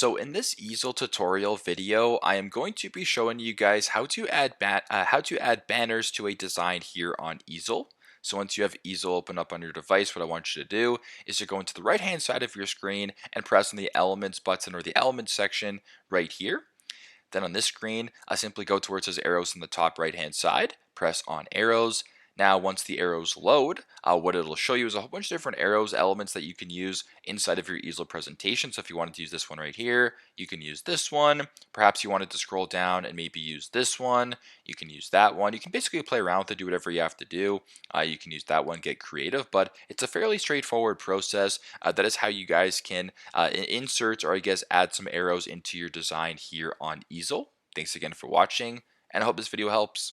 So in this easel tutorial video, I am going to be showing you guys how to add banners to a design here on Easel. So once you have Easel open up on your device, what I want you to do is to go into the right hand side of your screen and press on the Elements button or the Elements section right here. Then on this screen, I simply go to where it says arrows in the top right hand side, press on arrows. Now, once the arrows load, what it'll show you is a whole bunch of different arrows, elements that you can use inside of your easel presentation. So if you wanted to use this one right here, you can use this one. Perhaps you wanted to scroll down and maybe use this one. You can use that one. You can basically play around with it, do whatever you have to do. You can use that one, get creative, but it's a fairly straightforward process. That is how you guys can insert or I guess add some arrows into your design here on Easel. Thanks again for watching, and I hope this video helps.